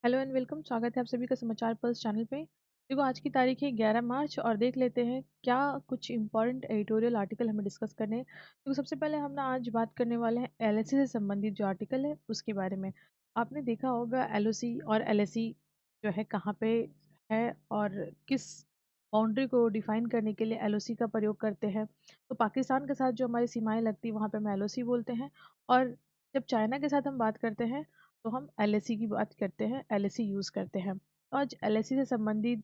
Hello and welcome. स्वागत है आप सभी का समाचार पल्स चैनल पे। देखो, आज की तारीख है 11 मार्च और देख लेते हैं क्या कुछ इंपॉर्टेंट एडिटोरियल आर्टिकल हमें डिस्कस करने हैं। तो सबसे पहले हम ना आज बात करने वाले हैं एलएसी से संबंधित जो आर्टिकल है उसके बारे में। आपने देखा होगा एलओसी और एलएसी जो है कहाँ पे है और किस बाउंड्री को डिफाइन करने के लिए एलओसी का प्रयोग करते हैं। तो पाकिस्तान के साथ जो हमारी सीमाएं लगती है वहाँ पे हम एलओसी बोलते हैं, और जब चाइना के साथ हम बात करते हैं तो हम एलएसी की बात करते हैं, एलएसी यूज़ करते हैं। तो आज एलएसी से संबंधित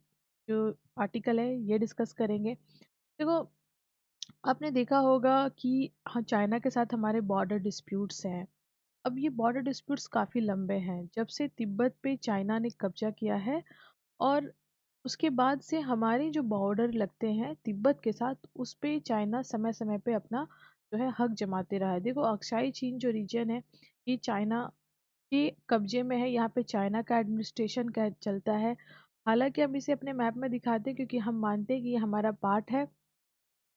जो आर्टिकल है ये डिस्कस करेंगे। देखो, आपने देखा होगा कि हाँ, चाइना के साथ हमारे बॉर्डर डिस्प्यूट्स हैं। अब ये बॉर्डर डिस्प्यूट्स काफ़ी लंबे हैं, जब से तिब्बत पे चाइना ने कब्जा किया है और उसके बाद से हमारे जो बॉर्डर लगते हैं तिब्बत के साथ उस पे चाइना समय समय पे अपना जो है हक जमाते रहा है। देखो, अक्साई चीन जो रीजन है ये चाइना के कब्जे में है, यहाँ पे चाइना का एडमिनिस्ट्रेशन का चलता है। हालांकि हम इसे अपने मैप में दिखाते हैं क्योंकि हम मानते हैं कि ये हमारा पार्ट है,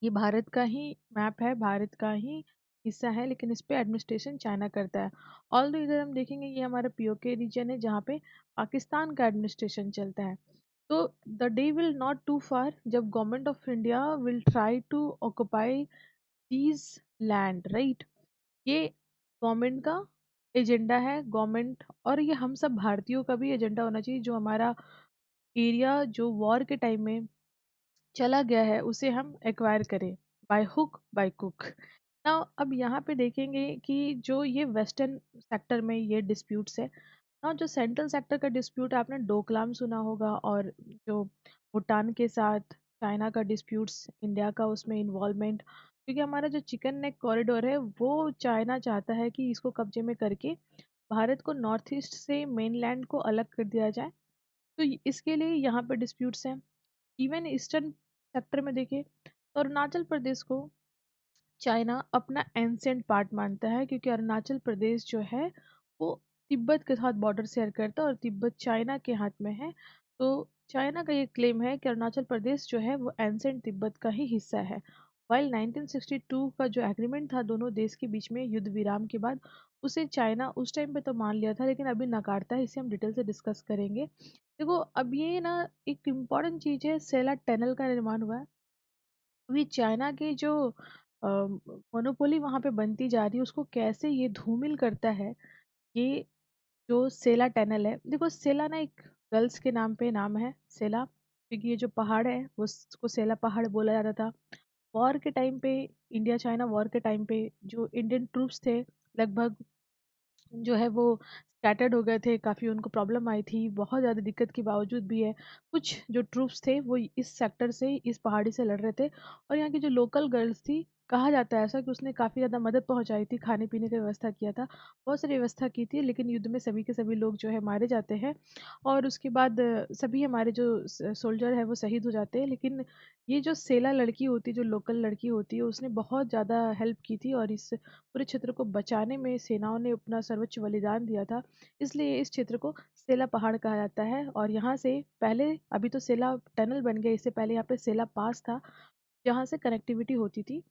ये भारत का ही मैप है, भारत का ही हिस्सा है, लेकिन इस पे एडमिनिस्ट्रेशन चाइना करता है। ऑल्दो इधर हम देखेंगे ये हमारा पीओके रीजन है जहाँ पे पाकिस्तान का एडमिनिस्ट्रेशन चलता है। तो the day will not too far जब government of India will try to occupy these land, right. ये गवर्नमेंट का एजेंडा है, गवर्नमेंट, और ये हम सब भारतीयों का भी एजेंडा होना चाहिए। जो हमारा एरिया जो वॉर के टाइम में चला गया है उसे हम एक्वायर करें, बाय हुक बाय कुक ना। अब यहाँ पे देखेंगे कि जो ये वेस्टर्न सेक्टर में ये डिस्प्यूट्स है ना, जो सेंट्रल सेक्टर का डिस्प्यूट आपने डोकलाम सुना होगा, और जो भूटान के साथ चाइना का डिस्प्यूट्स, इंडिया का उसमें इन्वॉल्वमेंट, क्योंकि हमारा जो चिकन नेक कॉरिडोर है वो चाइना चाहता है कि इसको कब्जे में करके भारत को नॉर्थ ईस्ट से मेनलैंड को अलग कर दिया जाए। तो इसके लिए यहाँ पे डिस्प्यूट्स हैं। इवन ईस्टर्न सेक्टर में देखें तो अरुणाचल प्रदेश को चाइना अपना एंसेंट पार्ट मानता है, क्योंकि अरुणाचल प्रदेश जो है वो तिब्बत के साथ बॉर्डर शेयर करता है और तिब्बत चाइना के हाथ में है। तो चाइना का ये क्लेम है कि अरुणाचल प्रदेश जो है वो एंसेंट तिब्बत का ही हिस्सा है। वाइल 1962 का जो एग्रीमेंट था दोनों देश के बीच में युद्ध विराम के बाद, उसे चाइना उस टाइम पे तो मान लिया था लेकिन अभी नकारता है। इसे हम डिटेल से डिस्कस करेंगे। देखो, अब ये ना एक इम्पॉर्टेंट चीज है, सेला टनल का निर्माण हुआ है। अभी चाइना की जो मोनोपोली वहां पे बनती जा रही है उसको कैसे ये धूमिल करता है। ये जो सेला टनल है, देखो सेला ना एक गर्ल्स के नाम पे नाम है सेला, क्योंकि ये जो पहाड़ है वो उसको सेला पहाड़ बोला जाता था। वॉर के टाइम पे, इंडिया चाइना वॉर के टाइम पे जो इंडियन ट्रूप्स थे लगभग जो है वो स्कैटर्ड हो गए थे, काफ़ी उनको प्रॉब्लम आई थी। बहुत ज़्यादा दिक्कत के बावजूद भी है कुछ जो ट्रूप्स थे वो इस सेक्टर से, इस पहाड़ी से लड़ रहे थे, और यहाँ की जो लोकल गर्ल्स थी, कहा जाता है ऐसा कि उसने काफ़ी ज़्यादा मदद पहुंचाई थी, खाने पीने की व्यवस्था किया था, बहुत सारी व्यवस्था की थी। लेकिन युद्ध में सभी के सभी लोग जो है मारे जाते हैं, और उसके बाद सभी हमारे जो सोल्जर है वो शहीद हो जाते हैं। लेकिन ये जो सेला लड़की होती है, जो लोकल लड़की होती है, उसने बहुत ज़्यादा हेल्प की थी और इस पूरे क्षेत्र को बचाने में सेनाओं ने अपना सर्वोच्च बलिदान दिया था। इसलिए इस क्षेत्र को सेला पहाड़ कहा जाता है। और यहाँ से पहले, अभी तो सेला टनल बन गया, इससे पहले यहाँ पे सेला पास था जहाँ से कनेक्टिविटी होती थी।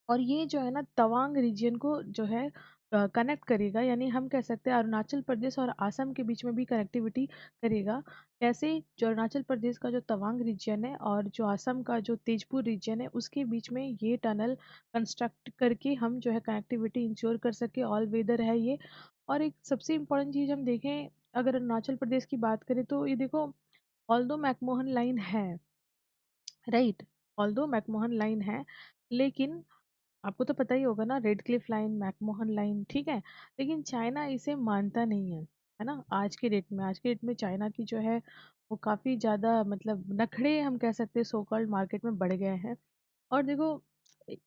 और ये जो है ना तवांग रीजन को जो है कनेक्ट करेगा, यानी हम कह सकते हैं अरुणाचल प्रदेश और आसम के बीच में भी कनेक्टिविटी करेगा। कैसे? जो अरुणाचल प्रदेश का जो तवांग रीजन है और जो आसम का जो तेजपुर रीजन है उसके बीच में ये टनल कंस्ट्रक्ट करके हम जो है कनेक्टिविटी इंश्योर कर सके। ऑल वेदर है ये। और एक सबसे इम्पोर्टेंट चीज़ हम देखें, अगर अरुणाचल प्रदेश की बात करें तो ये देखो, ऑल्दो मैकमोहन लाइन है, राइट, ऑल्दो मैकमोहन लाइन है, लेकिन आपको तो पता ही होगा ना, red Cliff line, McMahon line, ठीक है, लेकिन चाइना इसे मानता नहीं है ना। आज के डेट में चाइना की जो है वो काफ़ी ज़्यादा मतलब नखरे हम कह सकते हैं सो कॉल्ड मार्केट में बढ़ गए हैं। और देखो,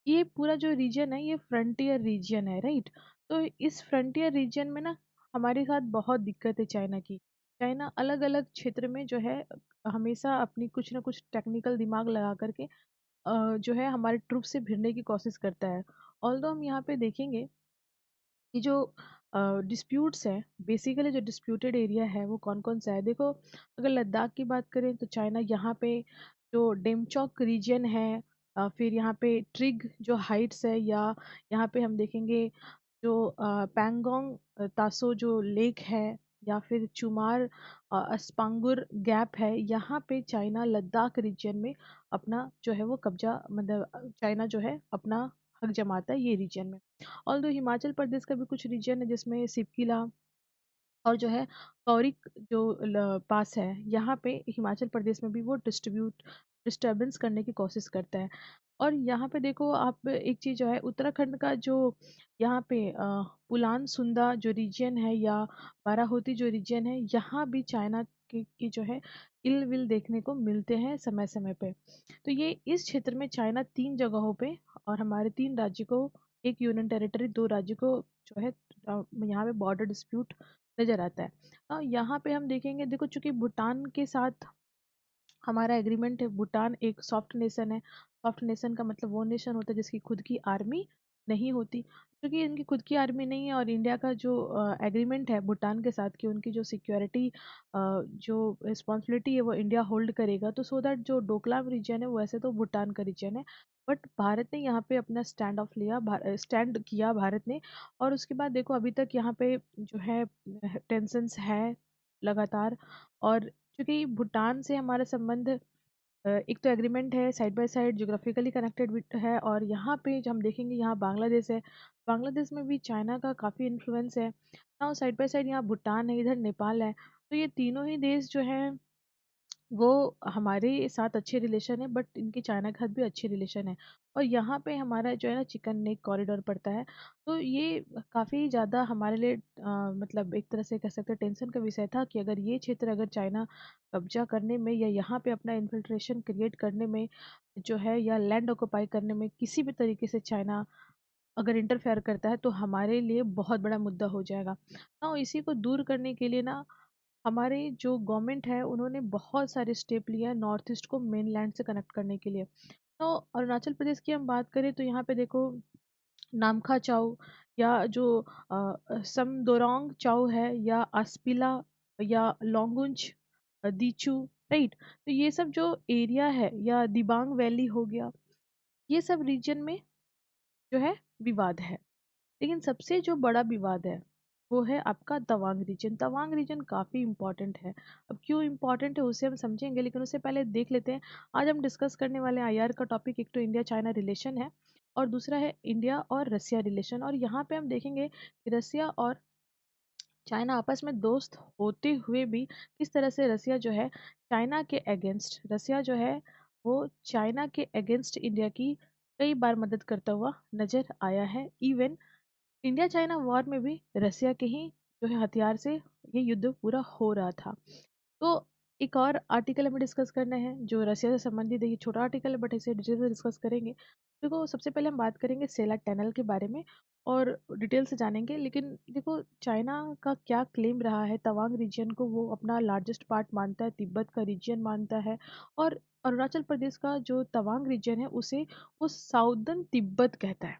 ये पूरा जो रीजन है ये फ्रंटियर रीजन है, राइट। तो इस फ्रंटियर रीजन में ना हमारे साथ बहुत दिक्कत है चाइना की। चाइना अलग अलग क्षेत्र में जो है हमेशा अपनी कुछ ना कुछ टेक्निकल दिमाग लगा करके जो है हमारे ट्रुप से भिड़ने की कोशिश करता है। ऑल्दो हम यहाँ पे देखेंगे कि जो डिस्प्यूट्स हैं, बेसिकली जो डिस्प्यूटेड एरिया है वो कौन कौन सा है। देखो, अगर लद्दाख की बात करें तो चाइना यहाँ पे जो डेमचौक रीजन है, फिर यहाँ पे ट्रिग जो हाइट्स है, या यहाँ पे हम देखेंगे जो पैंगोंग तासो जो लेक है, या फिर चुमार अस्पांगुर गैप है, यहाँ पे चाइना लद्दाख रीजन में अपना जो है वो कब्जा, मतलब चाइना जो है अपना हक जमाता है ये रीजन में। ऑल्दो हिमाचल प्रदेश का भी कुछ रीजन है जिसमें सिपकिला और जो है कौरिक जो पास है, यहाँ पे हिमाचल प्रदेश में भी वो डिस्टरबेंस करने की कोशिश करता है। और यहाँ पे देखो आप एक चीज़ जो है उत्तराखंड का जो यहाँ पे पुलान सुंदा जो रीजन है या बाराहोती जो रीजन है, यहाँ भी चाइना की जो है इल विल देखने को मिलते हैं समय समय पे। तो ये इस क्षेत्र में चाइना 3 जगहों पे और हमारे 3 राज्य को, एक यूनियन टेरिटरी 2 राज्य को जो है यहाँ पे बॉर्डर डिस्प्यूट नजर आता है। यहाँ पे हम देखेंगे, देखो चूंकि भूटान के साथ हमारा एग्रीमेंट है, भूटान एक सॉफ्ट नेशन है। सॉफ्ट नेशन का मतलब वो नेशन होता है जिसकी खुद की आर्मी नहीं होती। क्योंकि इनकी खुद की आर्मी नहीं है और इंडिया का जो एग्रीमेंट है भूटान के साथ कि उनकी जो सिक्योरिटी जो रिस्पॉन्सिबिलिटी है वो इंडिया होल्ड करेगा, तो सो दैट जो डोकलाम रीजन है वैसे तो भूटान का रीजन है, बट भारत ने यहाँ पे अपना स्टैंड ऑफ लिया, स्टैंड किया भारत ने। और उसके बाद देखो अभी तक यहाँ पे जो है टेंशन्स है लगातार। और क्योंकि भूटान से हमारा संबंध एक तो एग्रीमेंट है, side by side geographically connected है, और यहाँ पे जो हम देखेंगे यहाँ बांग्लादेश है, बांग्लादेश में भी चाइना का काफ़ी इन्फ्लुएंस है ना। साइड बाय साइड यहाँ भूटान है, इधर नेपाल है। तो ये तीनों ही देश जो है वो हमारे साथ अच्छे रिलेशन है, बट इनकी चाइना के साथ भी अच्छे रिलेशन है। और यहाँ पे हमारा जो है ना चिकन नेक कॉरिडोर पड़ता है। तो ये काफ़ी ज़्यादा हमारे लिए मतलब एक तरह से कह सकते हैं टेंशन का विषय था कि अगर ये क्षेत्र अगर चाइना कब्जा करने में या यहाँ पे अपना इन्फिल्ट्रेशन क्रिएट करने में जो है या लैंड ऑक्युपाई करने में किसी भी तरीके से चाइना अगर इंटरफेयर करता है तो हमारे लिए बहुत बड़ा मुद्दा हो जाएगा ना। इसी को दूर करने के लिए ना हमारे जो गवर्नमेंट है उन्होंने बहुत सारे स्टेप लिए हैं नॉर्थ ईस्ट को मेनलैंड से कनेक्ट करने के लिए। तो अरुणाचल प्रदेश की हम बात करें तो यहाँ पे देखो नामखा चाउ या जो समदोरोंग चाउ है या आसपिला या लोंगुंज दीचू, राइट। तो ये सब जो एरिया है या दिबांग वैली हो गया, ये सब रीजन में जो है विवाद है। लेकिन सबसे जो बड़ा विवाद है वो है आपका तवांग रीजन। तवांग रीजन काफ़ी इंपॉर्टेंट है। अब क्यों इंपॉर्टेंट है उसे हम समझेंगे, लेकिन उससे पहले देख लेते हैं आज हम डिस्कस करने वाले आईआर का टॉपिक। एक तो इंडिया चाइना रिलेशन है और दूसरा है इंडिया और रसिया रिलेशन। और यहाँ पे हम देखेंगे कि रसिया और चाइना आपस में दोस्त होते हुए भी किस तरह से रसिया जो है चाइना के अगेंस्ट, रसिया जो है वो चाइना के अगेंस्ट इंडिया की कई बार मदद करता हुआ नजर आया है। इवन इंडिया चाइना वॉर में भी रसिया के ही जो है हथियार से ये युद्ध पूरा हो रहा था। तो एक और आर्टिकल हमें डिस्कस करना है जो रसिया से संबंधित है। ये छोटा आर्टिकल है बट इसे डिटेल से डिस्कस करेंगे। देखो सबसे पहले हम बात करेंगे सेला टनल के बारे में और डिटेल से जानेंगे। लेकिन देखो चाइना का क्या क्लेम रहा है, तवांग रीजन को वो अपना लार्जेस्ट पार्ट मानता है, तिब्बत का रीजन मानता है, और अरुणाचल प्रदेश का जो तवांग रीजन है उसे वो साउदर्न तिब्बत कहता है।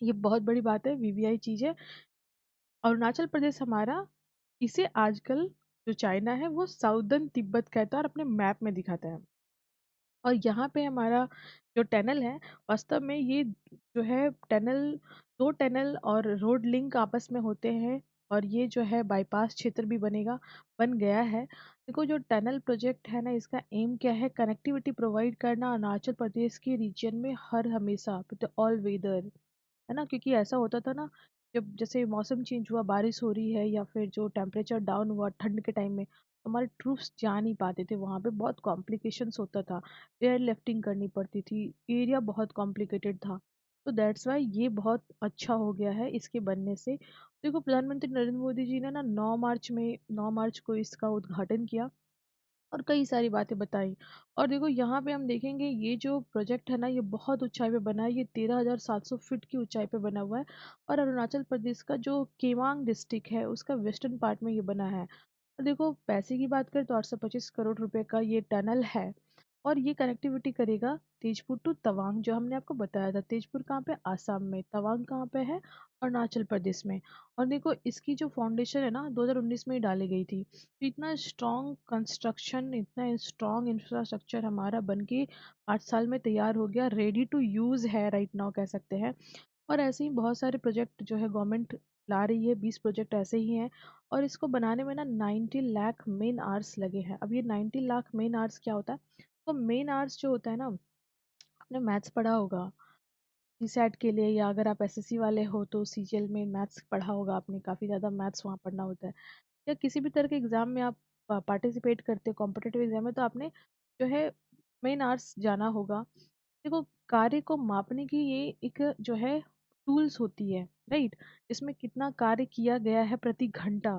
ये बहुत बड़ी बात है, वीवीआई चीज़ है। अरुणाचल प्रदेश हमारा इसे आजकल जो चाइना है वो साउदर्न तिब्बत कहता है और अपने मैप में दिखाता है। और यहाँ पे हमारा जो टनल है, वास्तव में ये जो है टनल, 2 टनल और रोड लिंक आपस में होते हैं, और ये जो है बाईपास क्षेत्र भी बन गया है। देखो जो टनल प्रोजेक्ट है ना, इसका एम क्या है, कनेक्टिविटी प्रोवाइड करना अरुणाचल प्रदेश के रीजन में हर हमेशा ऑल वेदर, है ना। क्योंकि ऐसा होता था ना, जब जैसे मौसम चेंज हुआ, बारिश हो रही है या फिर जो टेम्परेचर डाउन हुआ ठंड के टाइम में, हमारे ट्रूप्स जा नहीं पाते थे वहाँ पे, बहुत कॉम्प्लिकेशंस होता था, एयर लिफ्टिंग करनी पड़ती थी, एरिया बहुत कॉम्प्लिकेटेड था। तो दैट्स वाई ये बहुत अच्छा हो गया है इसके बनने से। देखो प्रधानमंत्री नरेंद्र मोदी जी ने ना 9 मार्च को इसका उद्घाटन किया और कई सारी बातें बताई। और देखो यहाँ पे हम देखेंगे ये जो प्रोजेक्ट है ना, ये बहुत ऊंचाई पे बना है, ये 13,700 फीट की ऊंचाई पे बना हुआ है। और अरुणाचल प्रदेश का जो केवांग डिस्ट्रिक्ट है उसका वेस्टर्न पार्ट में ये बना है। और देखो पैसे की बात करें तो 825 करोड़ रुपए का ये टनल है, और ये कनेक्टिविटी करेगा तेजपुर टू तवांग, जो हमने आपको बताया था। तेजपुर कहाँ पे, आसाम में, तवांग कहाँ पे है, अरुणाचल प्रदेश में। और देखो इसकी जो फाउंडेशन है ना 2019 में ही डाली गई थी। तो इतना स्ट्रॉन्ग कंस्ट्रक्शन, इतना स्ट्रॉन्ग इंफ्रास्ट्रक्चर हमारा बन के 8 साल में तैयार हो गया, रेडी टू यूज़ है राइट नाउ कह सकते हैं। और ऐसे ही बहुत सारे प्रोजेक्ट जो है गवर्नमेंट ला रही है, 20 प्रोजेक्ट ऐसे ही हैं। और इसको बनाने में ना 90 लाख मेन आवर्स लगे हैं। अब ये 90 लाख मेन आवर्स क्या होता है? तो मेन आवर्स जो होता है ना, आपने मैथ्स पढ़ा होगा सीसैट के लिए, या अगर आप एसएससी वाले हो तो सीजीएल में मैथ्स पढ़ा होगा आपने, काफ़ी ज़्यादा मैथ्स वहाँ पढ़ना होता है। या किसी भी तरह के एग्ज़ाम में आप पार्टिसिपेट करते हो कॉम्पिटिटिव एग्ज़ाम में, तो आपने जो है मेन आर्ट्स जाना होगा। देखो, कार्य को मापने की ये एक जो है टूल्स होती है, राइट? इसमें कितना कार्य किया गया है प्रति घंटा।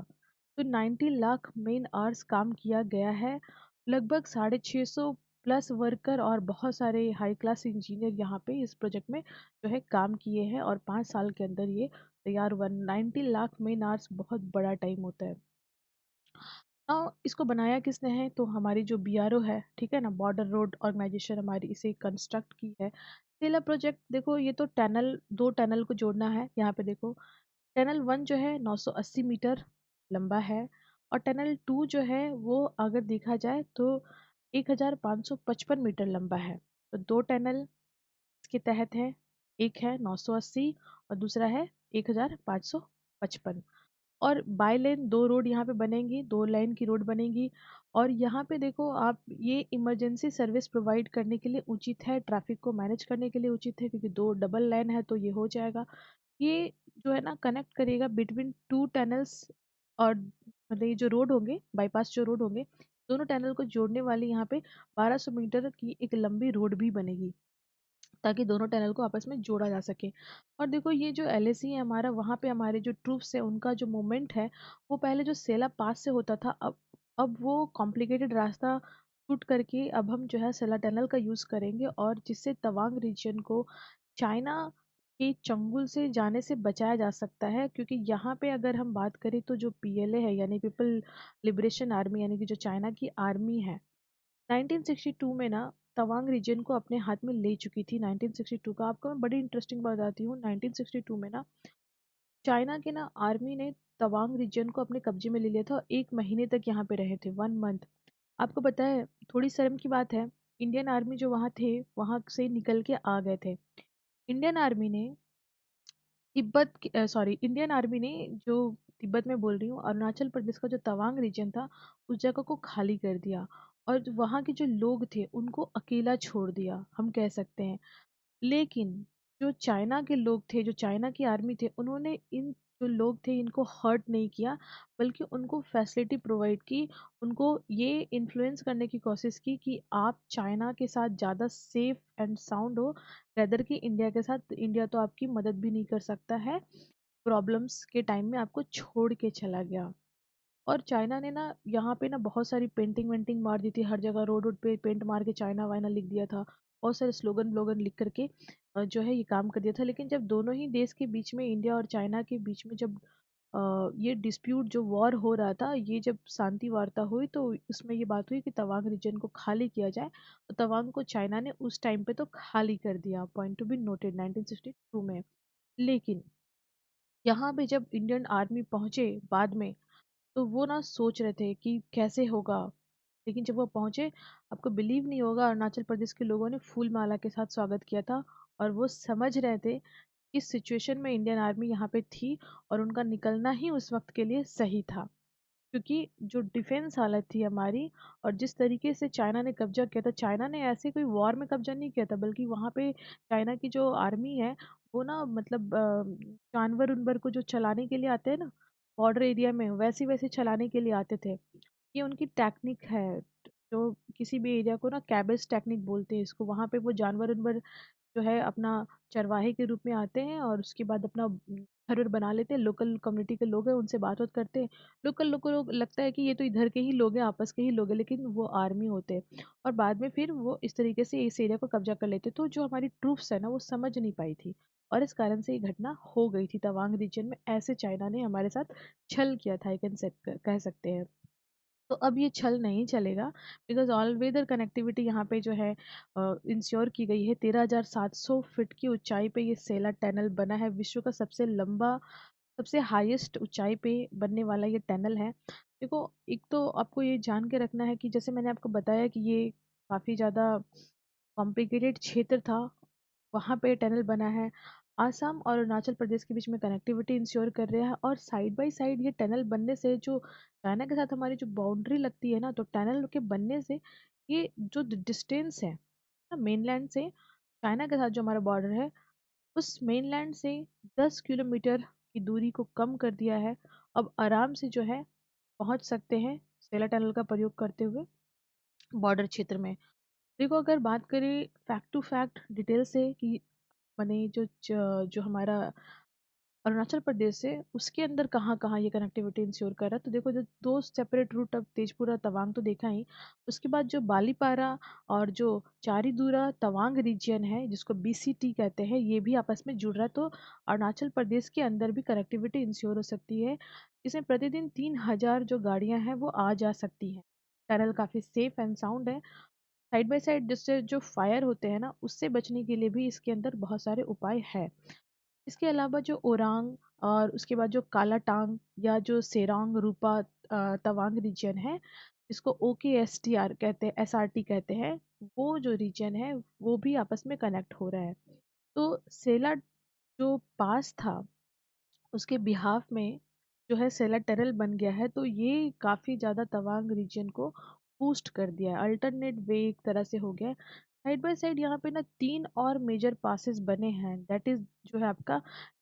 तो 90 लाख मेन आवर्स काम किया गया है। लगभग 650 प्लस वर्कर और बहुत सारे हाई क्लास इंजीनियर यहाँ पे इस प्रोजेक्ट में जो है काम किए हैं, और 5 साल के अंदर ये तैयार हुआ। 90 लाख मेन आवर्स बहुत बड़ा टाइम होता है। इसको बनाया किसने है? तो हमारी जो बीआरओ है, ठीक है ना, बॉर्डर रोड ऑर्गेनाइजेशन हमारी इसे कंस्ट्रक्ट की है। सेला प्रोजेक्ट देखो, ये तो टनल, 2 टनल को जोड़ना है। यहाँ पे देखो, टनल 1 जो है 980 मीटर लंबा है, और टनल 2 जो है वो अगर देखा जाए तो 1555 मीटर लंबा है। तो 2 टनल इसके तहत है, एक है 980 और दूसरा है 1555। और बाई लेन 2 रोड यहाँ पे बनेंगी, 2 लाइन की रोड बनेगी। और यहाँ पे देखो आप, ये इमरजेंसी सर्विस प्रोवाइड करने के लिए उचित है, ट्रैफिक को मैनेज करने के लिए उचित है, क्योंकि 2 डबल लाइन है तो ये हो जाएगा। ये जो है ना कनेक्ट करेगा बिटवीन 2 टनल्स। और मतलब ये जो रोड होंगे, बाईपास जो रोड होंगे, दोनों टनल को जोड़ने वाली यहाँ पे 1200 मीटर की एक लंबी रोड भी बनेगी, ताकि दोनों टनल को आपस में जोड़ा जा सके। और देखो, ये जो एलएसी है हमारा, वहाँ पे हमारे जो ट्रूप्स है उनका जो मूवमेंट है, वो पहले जो सेला पास से होता था, अब वो कॉम्प्लिकेटेड रास्ता छूट करके अब हम जो है सेला टनल का यूज़ करेंगे, और जिससे तवांग रीजन को चाइना के चंगुल से जाने से बचाया जा सकता है। क्योंकि यहाँ पे अगर हम बात करें तो जो पीएलए है, यानी पीपल लिबरेशन आर्मी, यानी कि जो चाइना की आर्मी है, 1962 में ना तवांग रीजन को अपने हाथ में ले चुकी थी। 1962 का आपको मैं बड़ी इंटरेस्टिंग बताती हूँ। 1962 में ना चाइना के ना आर्मी ने तवांग रीजन को अपने कब्जे में ले लिया था, और 1 महीने तक यहाँ पे रहे थे, 1 मंथ। आपको पता है, थोड़ी शर्म की बात है, इंडियन आर्मी जो वहाँ थे, वहाँ से निकल के आ गए थे। इंडियन आर्मी ने इंडियन आर्मी ने जो, तिब्बत में बोल रही हूँ, अरुणाचल प्रदेश का जो तवांग रीजन था, उस जगह को खाली कर दिया, और वहाँ के जो लोग थे उनको अकेला छोड़ दिया, हम कह सकते हैं। लेकिन जो चाइना के लोग थे, जो चाइना की आर्मी थे, उन्होंने इन जो लोग थे इनको हर्ट नहीं किया, बल्कि उनको फैसिलिटी प्रोवाइड की। उनको ये इन्फ्लुएंस करने की कोशिश की कि आप चाइना के साथ ज़्यादा सेफ एंड साउंड हो, रेदर कि इंडिया के साथ। इंडिया तो आपकी मदद भी नहीं कर सकता है, प्रॉब्लम्स के टाइम में आपको छोड़ के चला गया। और चाइना ने ना यहाँ पे ना बहुत सारी पेंटिंग वेंटिंग मार दी थी, हर जगह रोड रोड पे पेंट मार के चाइना वाइना लिख दिया था, बहुत सारे स्लोगन व्लोगन लिख करके जो है ये काम कर दिया था। लेकिन जब दोनों ही देश के बीच में, इंडिया और चाइना के बीच में, जब ये डिस्प्यूट जो वॉर हो रहा था, ये जब शांति वार्ता हुई, तो उसमें ये बात हुई कि तवांग रीजन को खाली किया जाए। तो तवांग को चाइना ने उस टाइम पे तो खाली कर दिया, पॉइंट टू बी नोटेड, 1962 में। लेकिन यहाँ पे जब इंडियन आर्मी पहुंचे बाद में, तो वो ना सोच रहे थे कि कैसे होगा। लेकिन जब वो पहुंचे, आपको बिलीव नहीं होगा, अरुणाचल प्रदेश के लोगों ने फूल माला के साथ स्वागत किया था। और वो समझ रहे थे कि इस सिचुएशन में इंडियन आर्मी यहाँ पे थी, और उनका निकलना ही उस वक्त के लिए सही था। क्योंकि जो डिफेंस हालत थी हमारी, और जिस तरीके से चाइना ने कब्जा किया था, चाइना ने ऐसे कोई वॉर में कब्जा नहीं किया था, बल्कि वहाँ पे चाइना की जो आर्मी है, वो ना मतलब जानवर उनवर को जो चलाने के लिए आते हैं ना बॉर्डर एरिया में, वैसे वैसे चलाने के लिए आते थे। ये उनकी टेक्निक है। जो किसी भी एरिया को ना कैबल्स टेक्निक बोलते हैं इसको, वहाँ पे वो जानवर उनवर जो है अपना चरवाहे के रूप में आते हैं, और उसके बाद अपना घर वर बना लेते हैं। लोकल कम्युनिटी के लोग हैं, उनसे बात बात करते हैं। लोकल लोग को लगता है कि ये तो इधर के ही लोग हैं, आपस के ही लोग हैं, लेकिन वो आर्मी होते हैं। और बाद में फिर वो इस तरीके से इस एरिया को कब्जा कर लेते। तो जो हमारी ट्रूप्स है ना, वो समझ नहीं पाई थी, और इस कारण से ये घटना हो गई थी तवांग रीजन में। ऐसे चाइना ने हमारे साथ छल किया था, कह सकते हैं। तो अब ये छल नहीं चलेगा, बिकॉज ऑल वेदर कनेक्टिविटी यहाँ पे जो है इंश्योर की गई है। 13,700 फीट की ऊंचाई पे ये सेला टनल बना है, विश्व का सबसे लंबा, सबसे हाईएस्ट ऊंचाई पे बनने वाला ये टनल है। देखो, एक तो आपको ये जान के रखना है कि जैसे मैंने आपको बताया कि ये काफ़ी ज़्यादा कॉम्प्लिकेटेड क्षेत्र था, वहाँ पे टनल बना है। आसाम और अरुणाचल प्रदेश के बीच में कनेक्टिविटी इंश्योर कर रहा है। और साइड बाय साइड ये टनल बनने से जो चाइना के साथ हमारी जो बाउंड्री लगती है ना, तो टनल के बनने से ये जो डिस्टेंस है ना मेनलैंड से चाइना के साथ जो हमारा बॉर्डर है, उस मेनलैंड से 10 किलोमीटर की दूरी को कम कर दिया है। अब आराम से जो है पहुंच सकते हैं सेला टनल का प्रयोग करते हुए बॉर्डर क्षेत्र में। देखो अगर बात करें फैक्ट टू फैक्ट डिटेल से कि माने जो हमारा अरुणाचल प्रदेश है उसके अंदर कहाँ कहाँ ये कनेक्टिविटी इंश्योर कर रहा है, तो देखो जो दो सेपरेट रूट, अब तेजपुरा तवांग तो देखा ही, उसके बाद जो बालीपारा और जो चारीदुरा तवांग रीजन है जिसको बीसीटी कहते हैं, ये भी आपस में जुड़ रहा है। तो अरुणाचल प्रदेश के अंदर भी कनेक्टिविटी इंश्योर हो सकती है। इसमें प्रतिदिन 3,000 जो गाड़ियां हैं वो आ जा सकती हैं। टनल काफी सेफ एंड साउंड है। साइड बाय साइड जिससे जो फायर होते हैं ना उससे बचने के लिए भी इसके अंदर बहुत सारे उपाय है। इसके अलावा जो ओरांग और उसके बाद जो कालाटांग या जो सेरांग रूपा तवांग रीजन है, जिसको OKSTR कहते हैं, SRT कहते हैं, वो जो रीजन है वो भी आपस में कनेक्ट हो रहा है। तो सेला जो पास था उसके बिहाफ में जो है सेला टनल बन गया है, तो ये काफ़ी ज़्यादा तवांग रीजन को बूस्ट कर दिया है। अल्टरनेट वे एक तरह से हो गया है। साइड बाय साइड यहाँ पे ना 3 और मेजर पासेस बने हैं, दैट इज जो है आपका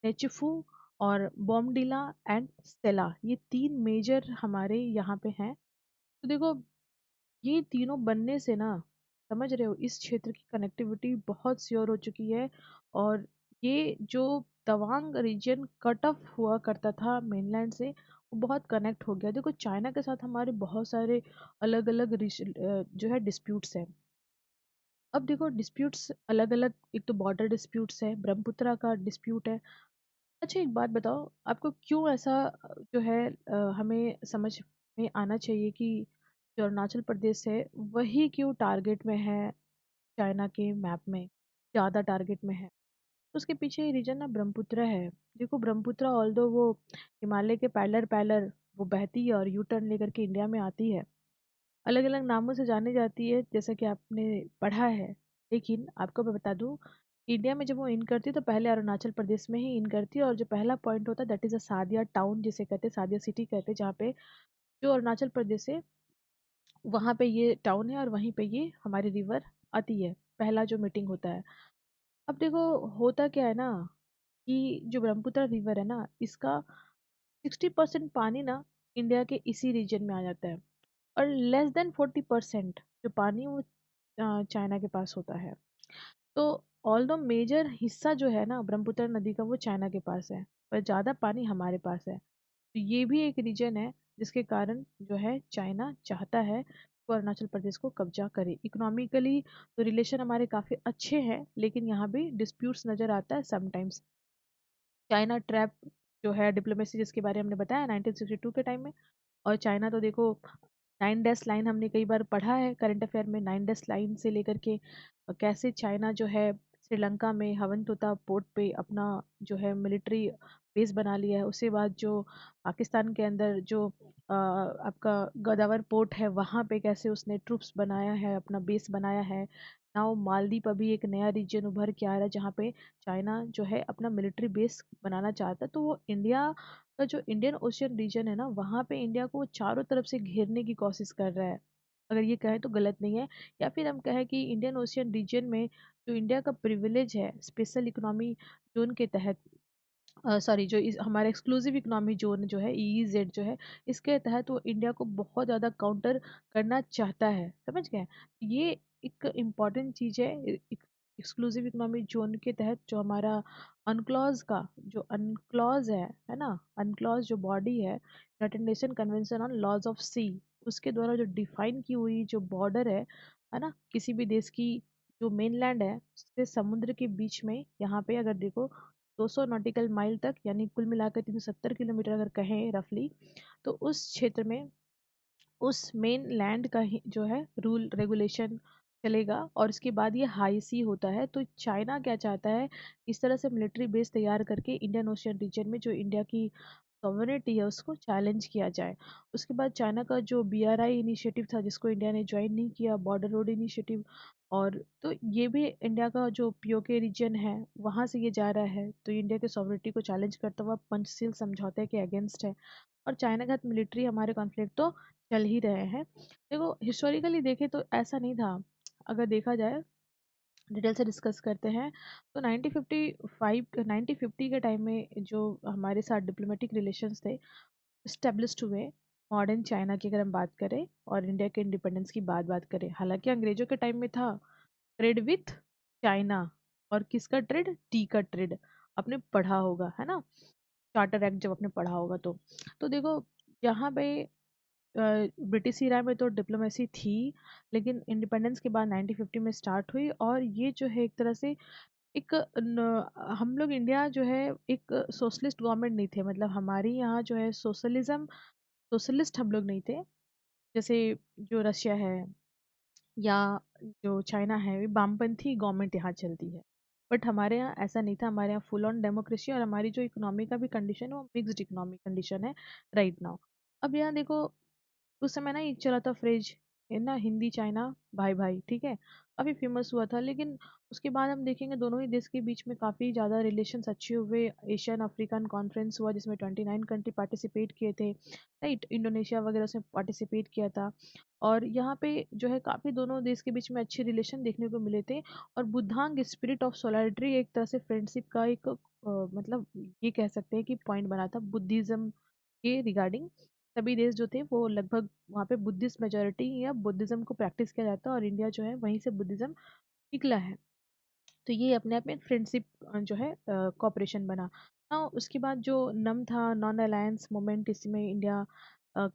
नेचुफू और बॉमडिला एंड सेला, ये 3 मेजर हमारे यहाँ पे हैं। तो देखो ये तीनों बनने से ना, समझ रहे हो, इस क्षेत्र की कनेक्टिविटी बहुत सियोर हो चुकी है। और ये जो तवांग रीजन कट ऑफ हुआ करता था मेनलैंड से, वो बहुत कनेक्ट हो गया। देखो चाइना के साथ हमारे बहुत सारे अलग अलग जो है डिस्प्यूट्स हैं। अब देखो डिस्प्यूट्स अलग अलग, एक तो बॉर्डर डिस्प्यूट्स है, ब्रह्मपुत्रा का डिस्प्यूट है। अच्छा एक बात बताओ, आपको क्यों ऐसा जो है हमें समझ में आना चाहिए कि जो अरुणाचल प्रदेश है वही क्यों टारगेट में है चाइना के मैप में, ज़्यादा टारगेट में है। तो उसके पीछे रीजन ना ब्रह्मपुत्र है। देखो ब्रह्मपुत्र ऑल्दो वो हिमालय के पैलर पैलर वो बहती है और यू टर्न लेकर के इंडिया में आती है, अलग अलग नामों से जानी जाती है जैसा कि आपने पढ़ा है। लेकिन आपको मैं बता दूं, इंडिया में जब वो इन करती है तो पहले अरुणाचल प्रदेश में ही इन करती है। और जो पहला पॉइंट होता है that is a Sadia town जिसे कहते हैं, सादिया सिटी कहते हैं, जहाँ पे जो अरुणाचल प्रदेश है वहाँ पे ये टाउन है और वहीं पे ये हमारी रिवर आती है, पहला जो मीटिंग होता है। अब देखो होता क्या है ना कि जो ब्रह्मपुत्र रिवर है ना, इसका 60% पानी ना इंडिया के इसी रीजन में आ जाता है। और लेस देन 40% जो पानी वो चाइना के पास होता है। तो ऑल द मेजर हिस्सा जो है ना ब्रह्मपुत्र नदी का वो चाइना के पास है, पर ज़्यादा पानी हमारे पास है। तो ये भी एक रीजन है जिसके कारण जो है चाइना चाहता है कि वो अरुणाचल प्रदेश को कब्जा करे। इकोनॉमिकली तो रिलेशन हमारे काफ़ी अच्छे हैं, लेकिन यहाँ भी डिस्प्यूट्स नज़र आता है समटाइम्स। चाइना ट्रैप जो है डिप्लोमेसी जिसके बारे में हमने बताया 1962 के टाइम में। और चाइना तो देखो 9 डैश लाइन हमने कई बार पढ़ा है करंट अफेयर में, 9 डैश लाइन से लेकर के कैसे चाइना जो है श्रीलंका में हवंतोता पोर्ट पे अपना जो है मिलिट्री बेस बना लिया है। उसके बाद जो पाकिस्तान के अंदर जो आपका गोदावर पोर्ट है वहाँ पे कैसे उसने ट्रूप्स बनाया है, अपना बेस बनाया है। नाउ मालदीव अभी एक नया रीजन उभर के आ रहा है जहाँ पे चाइना जो है अपना मिलिट्री बेस बनाना चाहता है। तो वो इंडिया का जो इंडियन ओशियन रीजन है ना, वहाँ पे इंडिया को चारों तरफ से घेरने की कोशिश कर रहा है, अगर ये कहें तो गलत नहीं है। या फिर हम कहें कि इंडियन ओशियन रीजन में जो इंडिया का प्रिविलेज है स्पेशल इकोनॉमी जोन के तहत, सॉरी जो हमारा एक्सक्लूसिव इकोनॉमी जोन जो है EEZ जो है, इसके तहत वो इंडिया को बहुत ज़्यादा काउंटर करना चाहता है, समझ गए। ये एक इम्पॉर्टेंट चीज़ है। एक्सक्लूसिव इकोनॉमिक जोन के तहत जो हमारा अनक्लॉज का जो अनक्लॉज है ना, अनक्लॉज जो बॉडी है united nation convention on laws of sea, उसके द्वारा जो डिफाइन की हुई जो बॉर्डर है ना, किसी भी देश की जो मेनलैंड है उससे समुद्र के बीच में, यहाँ पे अगर देखो 200 नॉटिकल माइल तक, यानी कुल मिलाकर 370 किलोमीटर अगर कहें रफली, तो उस क्षेत्र में उस मेन लैंड का ही जो है रूल रेगुलेशन चलेगा। और इसके बाद ये हाई सी होता है। तो चाइना क्या चाहता है, इस तरह से मिलिट्री बेस तैयार करके इंडियन ओशियन रीजन में जो इंडिया की सॉवरेनिटी है उसको चैलेंज किया जाए। उसके बाद चाइना का जो BRI इनिशिएटिव था जिसको इंडिया ने ज्वाइन नहीं किया, बॉर्डर रोड इनिशिएटिव, और तो ये भी इंडिया का जो पीओके रीजन है वहाँ से ये जा रहा है, तो ये इंडिया के सॉवरेनिटी को चैलेंज करता हुआ पंचशील समझौते के अगेंस्ट है। और चाइना के साथ मिलिट्री हमारे कॉन्फ्लिक्ट तो चल ही रहे हैं। देखो हिस्टोरिकली देखें तो ऐसा नहीं था। अगर देखा जाए, डिटेल से डिस्कस करते हैं, तो 1950 के टाइम में जो हमारे साथ डिप्लोमेटिक रिलेशंस थे इस्टेब्लिश्ड हुए मॉडर्न चाइना की, अगर हम बात करें और इंडिया के इंडिपेंडेंस की बात करें। हालांकि अंग्रेजों के टाइम में था ट्रेड विथ चाइना, और किसका ट्रेड, टी का ट्रेड। आपने पढ़ा होगा है ना, चार्टर एक्ट जब आपने पढ़ा होगा तो देखो यहाँ पे ब्रिटिश इरा में तो डिप्लोमेसी थी, लेकिन इंडिपेंडेंस के बाद 1950 में स्टार्ट हुई। और ये जो है एक तरह से एक हम लोग इंडिया जो है एक सोशलिस्ट गवर्नमेंट नहीं थे, मतलब हमारी यहाँ जो है सोशलिज्म, सोशलिस्ट हम लोग नहीं थे। जैसे जो रशिया है या जो चाइना है, ये वामपंथी गवर्नमेंट यहाँ चलती है। बट हमारे यहाँ ऐसा नहीं था, हमारे यहाँ फुल ऑन डेमोक्रेसी, और हमारी जो इकोनॉमी का भी कंडीशन है वो मिक्स्ड इकोनॉमिक कंडीशन है राइट नाउ। अब यहाँ देखो, उस समय ना एक चला था फ्रेज है ना, हिंदी चाइना भाई भाई, ठीक है, काफी फेमस हुआ था। लेकिन उसके बाद हम देखेंगे दोनों ही देश के बीच में काफी ज्यादा रिलेशंस अच्छे हुए। एशियन अफ्रीकन कॉन्फ्रेंस हुआ जिसमें 29 कंट्री पार्टिसिपेट किए थे, राइट, इंडोनेशिया वगैरह उसमें पार्टिसिपेट किया था। और यहाँ पे जो है काफी दोनों देश के बीच में अच्छे रिलेशन देखने को मिले थे। और बुद्धांग स्पिरिट ऑफ सोलिडरिटी एक तरह से फ्रेंडशिप का एक मतलब ये कह सकते हैं कि पॉइंट बना था बुद्धिज्म के रिगार्डिंग। सभी देश जो थे वो लगभग वहाँ पे बुद्धिस्ट मेजोरिटी या बुद्धिज्म को प्रैक्टिस किया जाता है, और इंडिया जो है वहीं से बुद्धिज्म निकला है। तो ये अपने आप में एक फ्रेंडशिप जो है कॉपरेशन बना। ना उसके बाद जो नम था, नॉन अलायंस मूवमेंट, इसमें इंडिया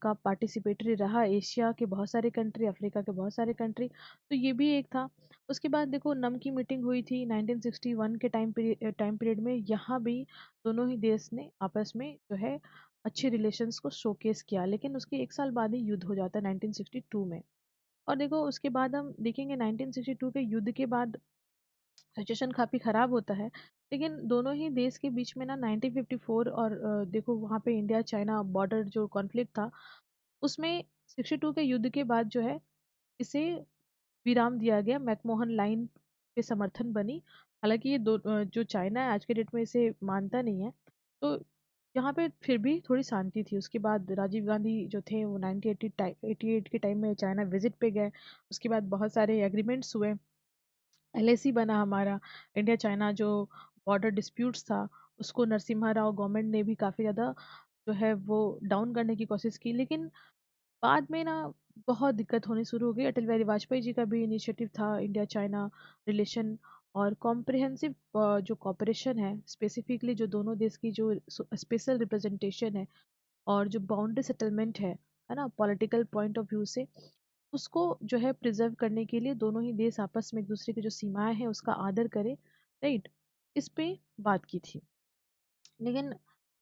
का पार्टिसिपेटरी रहा। एशिया के बहुत सारे कंट्री, अफ्रीका के बहुत सारे कंट्री, तो ये भी एक था। उसके बाद देखो नम की मीटिंग हुई थी 1961 के टाइम पीरियड में। यहाँ भी दोनों ही देश ने आपस में जो है अच्छे रिलेशंस को शोकेस किया, लेकिन उसके एक साल बाद ही युद्ध हो जाता है 1962 में। और देखो उसके बाद हम देखेंगे 1962 के युद्ध के बाद सिचुएशन काफ़ी ख़राब होता है। लेकिन दोनों ही देश के बीच में ना 1954 और देखो वहाँ पे इंडिया चाइना बॉर्डर जो कॉन्फ्लिक्ट था, उसमें 62 के युद्ध के बाद जो है इसे विराम दिया गया, मैकमोहन लाइन पे समर्थन बनी। हालांकि ये जो चाइना है आज के डेट में इसे मानता नहीं है। तो यहाँ पे फिर भी थोड़ी शांति थी। उसके बाद राजीव गांधी जो थे वो 1988 के टाइम में चाइना विजिट पे गए। उसके बाद बहुत सारे एग्रीमेंट्स हुए, एलएसी बना हमारा। इंडिया चाइना जो बॉर्डर डिस्प्यूट्स था उसको नरसिम्हा राव गवर्नमेंट ने भी काफ़ी ज़्यादा जो है वो डाउन करने की कोशिश की। लेकिन बाद में ना बहुत दिक्कत होनी शुरू हो गई। अटल बिहारी वाजपेयी जी का भी इनिशिएटिव था इंडिया चाइना रिलेशन और कॉम्प्रिहेंसिव जो कॉपरेशन है, स्पेसिफिकली जो दोनों देश की जो स्पेशल रिप्रेजेंटेशन है और जो बाउंड्री सेटलमेंट है ना, पॉलिटिकल पॉइंट ऑफ व्यू से उसको जो है प्रिजर्व करने के लिए दोनों ही देश आपस में एक दूसरे की जो सीमाएं हैं उसका आदर करें, राइट, इस पे बात की थी। लेकिन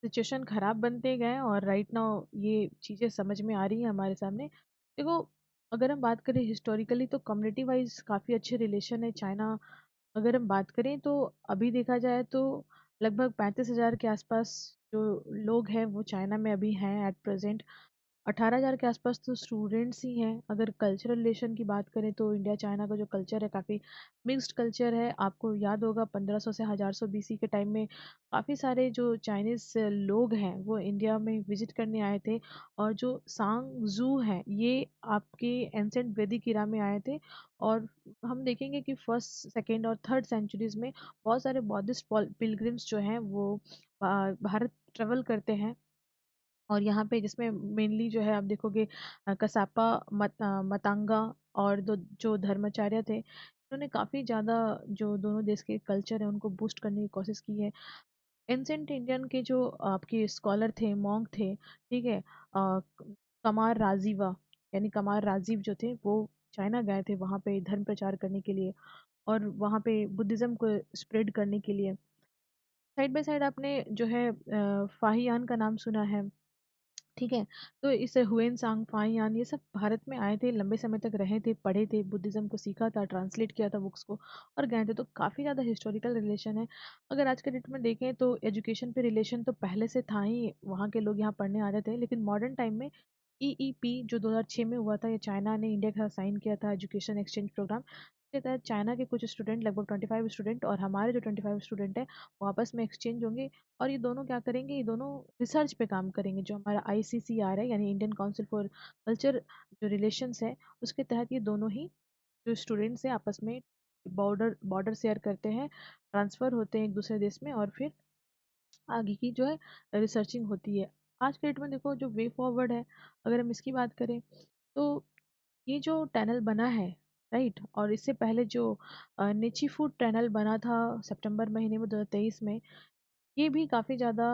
सिचुएशन खराब बनते गए और राइट नाउ ये चीज़ें समझ में आ रही हैं हमारे सामने। देखो अगर हम बात करें हिस्टोरिकली तो कम्युनिटी वाइज काफ़ी अच्छे रिलेशन है चाइना। अगर हम बात करें तो अभी देखा जाए तो लगभग 35,000 के आसपास जो लोग हैं वो चाइना में अभी हैं एट प्रेजेंट। 18,000 के आसपास तो स्टूडेंट्स ही हैं। अगर कल्चरल रिलेशन की बात करें तो इंडिया चाइना का जो कल्चर है काफ़ी मिक्स्ड कल्चर है। आपको याद होगा 1500 से 1000 बीसी के टाइम में काफ़ी सारे जो चाइनीज़ लोग हैं वो इंडिया में विजिट करने आए थे। और जो सांग जू हैं ये आपके एंसेंट वैदिक इरा में आए थे। और हम देखेंगे कि फर्स्ट सेकेंड और थर्ड सेंचुरीज में बहुत सारे बौद्धिस्ट पिलग्रिम्स जो हैं वो भारत ट्रेवल करते हैं। और यहाँ पे जिसमें मेनली जो है आप देखोगे कसापा मतांगा और जो धर्माचार्य थे, उन्होंने काफ़ी ज़्यादा जो दोनों देश के कल्चर है उनको बूस्ट करने की कोशिश की है। एंसेंट इंडियन के जो आपके स्कॉलर थे, मॉन्क थे, ठीक है, कमार राजीवा यानी कमार राजीव जो थे वो चाइना गए थे वहाँ पे धर्म प्रचार करने के लिए और वहाँ पे बुद्धिज़्म को स्प्रेड करने के लिए। साइड बाय साइड आपने जो है फाहियान का नाम सुना है, ठीक है। तो इस हुएन सांग फाहियान ये सब भारत में आए थे, लंबे समय तक रहे थे, पढ़े थे, बुद्धिज्म को सीखा था, ट्रांसलेट किया था बुक्स को और गए थे। तो काफ़ी ज़्यादा हिस्टोरिकल रिलेशन है। अगर आज के डेट में देखें तो एजुकेशन पे रिलेशन तो पहले से था ही, वहाँ के लोग यहाँ पढ़ने आते थे। लेकिन मॉडर्न टाइम में ईईपी जो 2006 में हुआ था, ये चाइना ने इंडिया के साथ साइन किया था एजुकेशन एक्सचेंज प्रोग्राम। इसके तहत चाइना के कुछ स्टूडेंट, लगभग 25 स्टूडेंट, और हमारे जो 25 स्टूडेंट हैं वो आपस में एक्सचेंज होंगे। और ये दोनों क्या करेंगे, ये दोनों रिसर्च पे काम करेंगे। जो हमारा ICCR है, यानी इंडियन काउंसिल फॉर कल्चर जो रिलेशंस है, उसके तहत ये दोनों ही जो स्टूडेंट्स हैं आपस में बॉर्डर बॉर्डर शेयर करते हैं, ट्रांसफ़र होते हैं एक दूसरे देश में, और फिर आगे की जो है रिसर्चिंग होती है। आज के डेट में देखो जो वे फॉरवर्ड है, अगर हम इसकी बात करें तो ये जो टनल बना है, राइट, और इससे पहले जो निची फूड टनल बना था सितंबर महीने में 2023 में, ये भी काफ़ी ज़्यादा,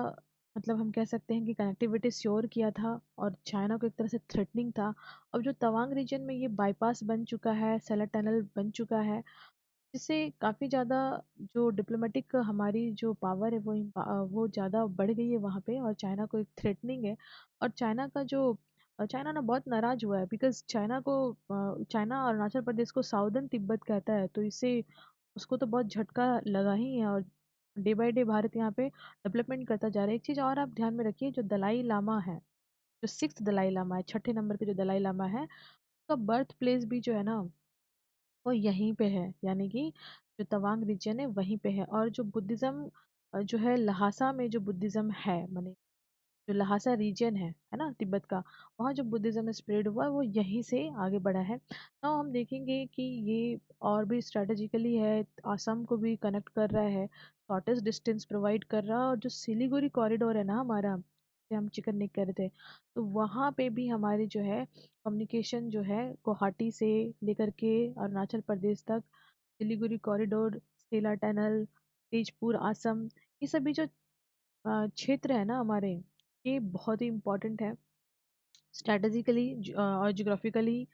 मतलब हम कह सकते हैं कि कनेक्टिविटी श्योर किया था और चाइना को एक तरह से थ्रेटनिंग था। अब जो तवांग रीजन में ये बाईपास बन चुका है, सेलर टनल बन चुका है, जिससे काफ़ी ज़्यादा जो डिप्लोमेटिक हमारी जो पावर है वो ज़्यादा बढ़ गई है वहाँ पे, और चाइना को एक थ्रेटनिंग है। और चाइना का जो चाइना ना बहुत नाराज़ हुआ है, बिकॉज चाइना और अरुणाचल प्रदेश को साउदर्न तिब्बत कहता है, तो इससे उसको तो बहुत झटका लगा ही है। और डे बाय डे भारत यहाँ पे डेवलपमेंट करता जा रहा है। एक चीज़ और आप ध्यान में रखिए, जो दलाई लामा है, जो 6th दलाई लामा है, छठे नंबर के जो दलाई लामा है, उसका बर्थ प्लेस भी जो है ना वो यहीं पे है, यानी कि जो तवांग रीजन है वहीं पे है। और जो बुद्धिज़्म जो है लहासा में, जो बुद्धिज़्म है, माने जो लहासा रीजन है ना तिब्बत का, वहाँ जो बुद्धिज़्म स्प्रेड हुआ है वो यहीं से आगे बढ़ा है। तो हम देखेंगे कि ये और भी स्ट्रेटेजिकली है, आसाम को भी कनेक्ट कर रहा है, शॉर्टेस्ट डिस्टेंस प्रोवाइड कर रहा है। और जो सिलीगुड़ी कॉरिडोर है ना हमारा, जैसे हम चिकन नेक कह रहे थे, तो वहाँ पे भी हमारी जो है कम्युनिकेशन जो है गुवाहाटी से लेकर के अरुणाचल प्रदेश तक, सिलीगुड़ी कॉरिडोर, सेला टनल, तेजपुर आसम, ये सभी जो क्षेत्र है ना हमारे, ये बहुत ही इम्पोर्टेंट है स्ट्रैटेजिकली और जियोग्राफिकली,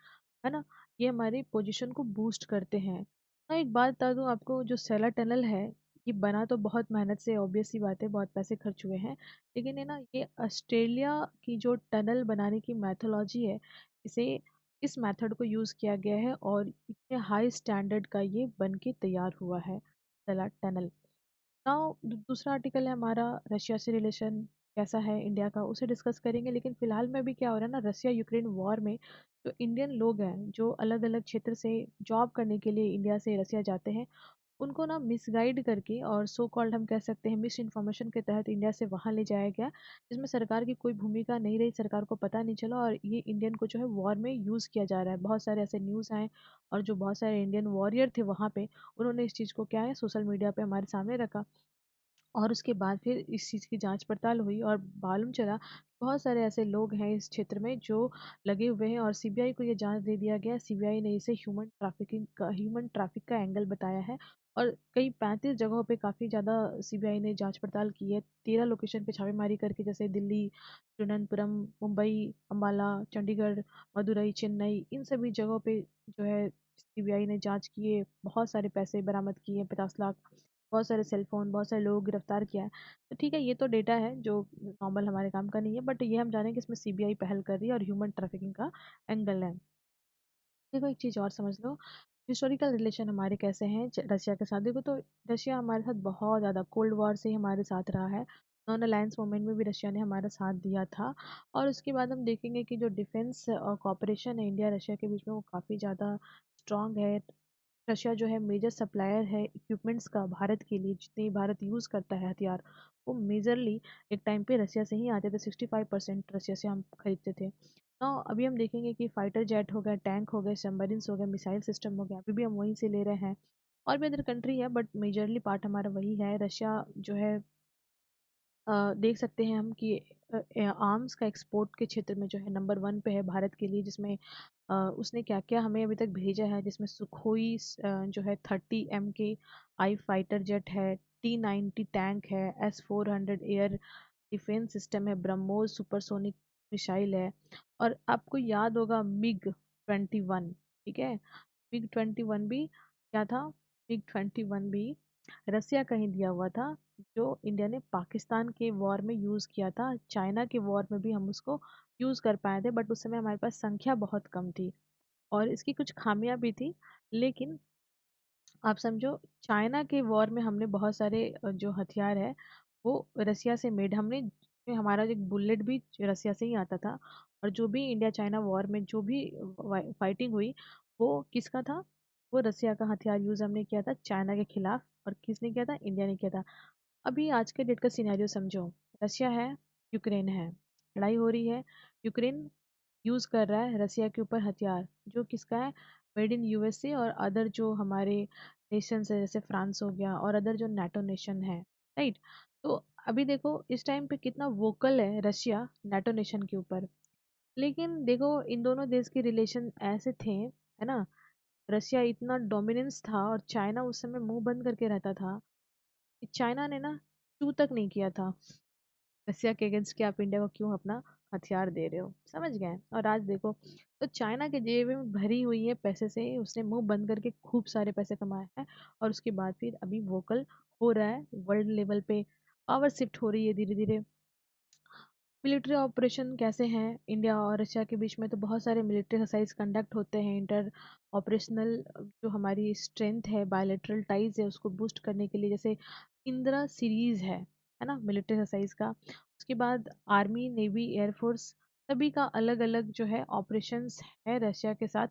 है ना। ये हमारी पोजीशन को बूस्ट करते हैं। मैं एक बात बता दूं आपको, जो सेला टनल है, ये बना तो बहुत मेहनत से, ऑब्वियस सी बात है, बहुत पैसे खर्च हुए हैं, लेकिन है ना, ये ऑस्ट्रेलिया की जो टनल बनाने की मैथोलॉजी है, इसे इस मेथड को यूज़ किया गया है, और इतने हाई स्टैंडर्ड का ये बन के तैयार हुआ है सेला टनल। नाउ दूसरा आर्टिकल है हमारा, रशिया से रिलेशन कैसा है इंडिया का, उसे डिस्कस करेंगे। लेकिन फिलहाल में भी क्या हो रहा है ना, रशिया यूक्रेन वॉर में जो इंडियन लोग हैं, जो अलग अलग क्षेत्र से जॉब करने के लिए इंडिया से रशिया जाते हैं, उनको ना मिसगाइड करके, और सो कॉल्ड हम कह सकते हैं मिस इन्फॉर्मेशन के तहत इंडिया से वहाँ ले जाया गया, जिसमें सरकार की कोई भूमिका नहीं रही, सरकार को पता नहीं चला, और ये इंडियन को जो है वॉर में यूज़ किया जा रहा है। बहुत सारे ऐसे न्यूज़ आए, और जो बहुत सारे इंडियन वॉरियर थे वहाँ पे, उन्होंने इस चीज़ को क्या है सोशल मीडिया पे हमारे सामने रखा। और उसके बाद फिर इस चीज़ की जांच पड़ताल हुई, और मालूम चला बहुत सारे ऐसे लोग हैं इस क्षेत्र में जो लगे हुए हैं, और सीबीआई को ये जांच दे दिया गया। सीबीआई ने इसे ह्यूमन ट्रैफिक का एंगल बताया है। और कई 35 जगहों पे काफ़ी ज़्यादा सीबीआई ने जांच पड़ताल की है, 13 लोकेशन पे छापेमारी करके, जैसे दिल्ली, तिरुवनंतपुरम, मुंबई, अम्बाला, चंडीगढ़, मदुरई, चेन्नई, इन सभी जगहों पे जो है सीबीआई ने जांच की है। बहुत सारे पैसे बरामद किए, 50 लाख, बहुत सारे सेलफोन, बहुत सारे लोग गिरफ्तार किया है। तो ठीक है, ये तो डेटा है जो नॉर्मल हमारे काम का नहीं है, बट ये हम जानें कि इसमें सीबीआई पहल कर रही है और ह्यूमन ट्रैफिकिंग का एंगल है। देखो एक चीज़ और समझ लो, हिस्टोरिकल रिलेशन हमारे कैसे हैं रशिया के साथ। देखो तो रशिया हमारे साथ बहुत ज़्यादा कोल्ड वॉर से ही हमारे साथ रहा है। नॉन अलायंस मूवमेंट में भी रशिया ने हमारा साथ दिया था। और उसके बाद हम देखेंगे कि जो डिफेंस और कॉपरेशन है इंडिया रशिया के बीच में, वो काफ़ी ज़्यादा स्ट्रांग है। रशिया जो है मेजर सप्लायर है इक्विपमेंट्स का भारत के लिए, जितने ही भारत यूज़ करता है हथियार, वो मेजरली एक टाइम पे रशिया से ही आते थे। 65% रशिया से हम खरीदते थे। तो अभी हम देखेंगे कि फाइटर जेट हो गए, टैंक हो गए, सबमरीन्स हो गए, मिसाइल सिस्टम हो गया, अभी भी हम वहीं से ले रहे हैं। और भी अदर कंट्री है, बट मेजरली पार्ट हमारा वही है। रशिया जो है देख सकते हैं हम कि आर्म्स का एक्सपोर्ट के क्षेत्र में जो है नंबर 1 पे है भारत के लिए, जिसमें उसने क्या क्या हमें अभी तक भेजा है, जिसमें सुखोई जो है 30 MK फाइटर जेट है, T-90 टैंक है, S-400 एयर डिफेंस सिस्टम है, ब्रह्मोस सुपरसोनिक मिसाइल है। और आपको याद होगा MiG-21, ठीक है, MiG-21 भी क्या था, MiG-21 भी रसिया का ही दिया हुआ था, जो इंडिया ने पाकिस्तान के वॉर में यूज़ किया था। चाइना के वॉर में भी हम उसको यूज़ कर पाए थे, बट उस समय हमारे पास संख्या बहुत कम थी, और इसकी कुछ खामियां भी थी। लेकिन आप समझो, चाइना के वॉर में हमने बहुत सारे जो हथियार है वो रसिया से मेड हमने, हमारा एक बुलेट भी रसिया से ही आता था। और जो भी इंडिया चाइना वॉर में जो भी फाइटिंग हुई, वो किसका था, वो रसिया का हथियार यूज़ हमने किया था चाइना के खिलाफ। और किसने किया था? इंडिया ने किया था। अभी आज के डेट का सिनेरियो समझो। रशिया है, यूक्रेन है, लड़ाई हो रही है। यूक्रेन यूज़ कर रहा है रसिया के ऊपर हथियार, जो किसका है? मेड इन यूएसए और अदर जो हमारे नेशंस है, जैसे फ्रांस हो गया और अदर जो नाटो नेशन है, राइट। तो अभी देखो इस टाइम पे कितना वोकल है रशिया नाटो नेशन के ऊपर। लेकिन देखो इन दोनों देश के रिलेशन ऐसे थे, है ना। रशिया इतना डोमिनेंस था और चाइना उस समय मुंह बंद करके रहता था कि चाइना ने ना चू तक नहीं किया था रसिया के अगेंस्ट कि आप इंडिया को क्यों अपना हथियार दे रहे हो, समझ गए। और आज देखो, तो चाइना के जेब में भरी हुई है पैसे से, उसने मुंह बंद करके खूब सारे पैसे कमाए हैं। और उसके बाद फिर अभी वोकल हो रहा है वर्ल्ड लेवल पे, पावर शिफ्ट हो रही है धीरे धीरे। मिलिट्री ऑपरेशन कैसे हैं इंडिया और रशिया के बीच में? तो बहुत सारे मिलिट्री एक्सरसाइज कंडक्ट होते हैं इंटर ऑपरेशनल। जो हमारी स्ट्रेंथ है, बायलैटरल टाइज है, उसको बूस्ट करने के लिए, जैसे इंदिरा सीरीज है ना, मिलिट्री एक्सरसाइज का। उसके बाद आर्मी, नेवी, एयरफोर्स, सभी का अलग अलग जो है ऑपरेशंस है रशिया के साथ।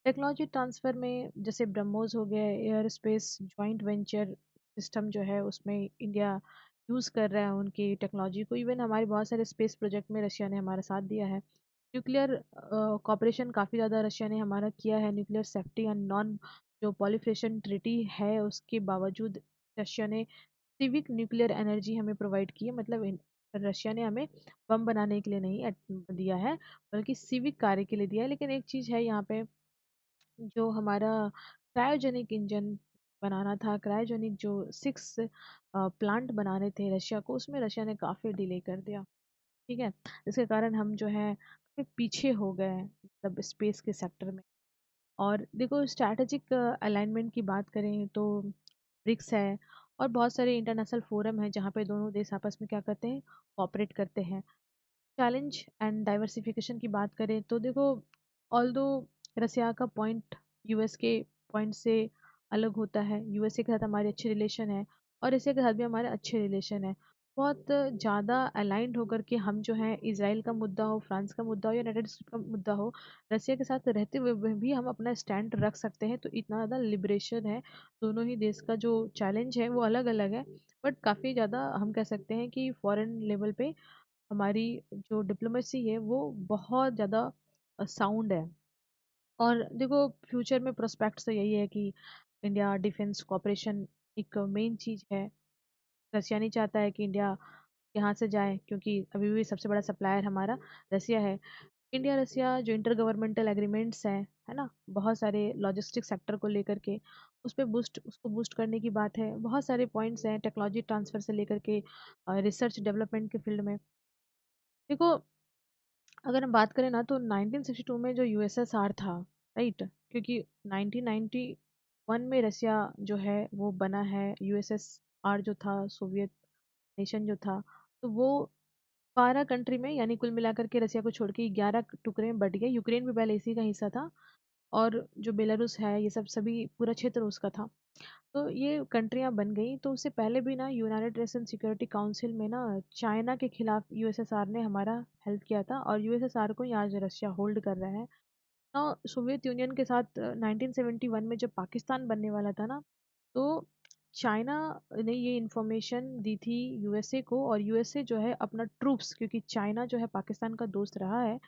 टेक्नोलॉजी ट्रांसफर में जैसे ब्रह्मोस हो गया, air space joint venture system जो है उसमें इंडिया यूज़ कर रहा है उनकी टेक्नोलॉजी को। इवन हमारे बहुत सारे स्पेस प्रोजेक्ट में रशिया ने हमारा साथ दिया है। न्यूक्लियर कॉपरेशन काफ़ी ज़्यादा रशिया ने हमारा किया है। न्यूक्लियर सेफ्टी एंड नॉन जो पॉलिफिरेशन ट्रिटी है उसके बावजूद रशिया ने सिविक न्यूक्लियर एनर्जी हमें प्रोवाइड की है। मतलब रशिया ने हमें बम बनाने के लिए नहीं दिया है, बल्कि सिविक कार्य के लिए दिया है। लेकिन एक चीज़ है यहाँ पे, जो हमारा क्रायोजेनिक इंजन बनाना था, क्रायोजेनिक जो 6 प्लांट बनाने थे रशिया को, उसमें रशिया ने काफ़ी डिले कर दिया। ठीक है, इसके कारण हम जो है काफी पीछे हो गए हैं, मतलब स्पेस के सेक्टर में। और देखो स्ट्रैटेजिक अलाइनमेंट की बात करें तो ब्रिक्स है और बहुत सारे इंटरनेशनल फोरम है जहाँ पे दोनों देश आपस में क्या करते हैं, कोऑपरेट करते हैं। चैलेंज एंड डाइवर्सिफिकेशन की बात करें तो देखो, ऑल्दो रसिया का पॉइंट यूएस के पॉइंट से अलग होता है। यूएसए के साथ हमारे अच्छे रिलेशन है और रसिया के साथ भी हमारे अच्छे रिलेशन है। बहुत ज़्यादा अलाइंड होकर के हम जो है, इसराइल का मुद्दा हो, फ्रांस का मुद्दा हो या यूनाइटेड स्टेट का मुद्दा हो, रसिया के साथ रहते हुए भी हम अपना स्टैंड रख सकते हैं। तो इतना ज़्यादा लिबरेशन है। दोनों ही देश का जो चैलेंज है वो अलग अलग है, बट काफ़ी ज़्यादा हम कह सकते हैं कि फॉरेन लेवल पे हमारी जो डिप्लोमेसी है वो बहुत ज़्यादा साउंड है। और देखो फ्यूचर में प्रोस्पेक्ट्स तो यही है कि इंडिया डिफेंस कॉपरेशन एक मेन चीज़ है। रशिया नहीं चाहता है कि इंडिया यहाँ से जाए, क्योंकि अभी भी सबसे बड़ा सप्लायर हमारा रसिया है। इंडिया रसिया जो इंटर गवर्नमेंटल एग्रीमेंट्स हैं, है ना, बहुत सारे लॉजिस्टिक सेक्टर को लेकर के उस पर उसको बूस्ट करने की बात है। बहुत सारे पॉइंट्स हैं टेक्नोलॉजी ट्रांसफर से लेकर के रिसर्च डेवलपमेंट के फील्ड में। देखो अगर हम बात करें ना, तो 1962 में जो यूएसएसआर था, राइट, क्योंकि 1991 में रसिया जो है वो बना है। यूएसएसआर जो था, सोवियत नेशन जो था, तो वो 12 कंट्री में, यानी कुल मिलाकर के रसिया को छोड़ के 11 टुकड़े में बट गया। यूक्रेन भी पहले इसी का हिस्सा था और जो बेलारूस है, ये सब सभी पूरा क्षेत्र उसका था। तो ये कंट्रियां बन गई। तो उससे पहले भी ना यूनाइटेड नेशन सिक्योरिटी काउंसिल में ना चाइना के खिलाफ यूएसएसआर ने हमारा हेल्प किया था, और यूएसएसआर को ही आज रशिया होल्ड कर रहा है ना। सोवियत यूनियन के साथ 1971 में जब पाकिस्तान बनने वाला था ना, तो चाइना ने ये इंफॉर्मेशन दी थी यूएसए को, और यूएसए जो है अपना ट्रूप्स, क्योंकि चाइना जो है पाकिस्तान का दोस्त रहा है,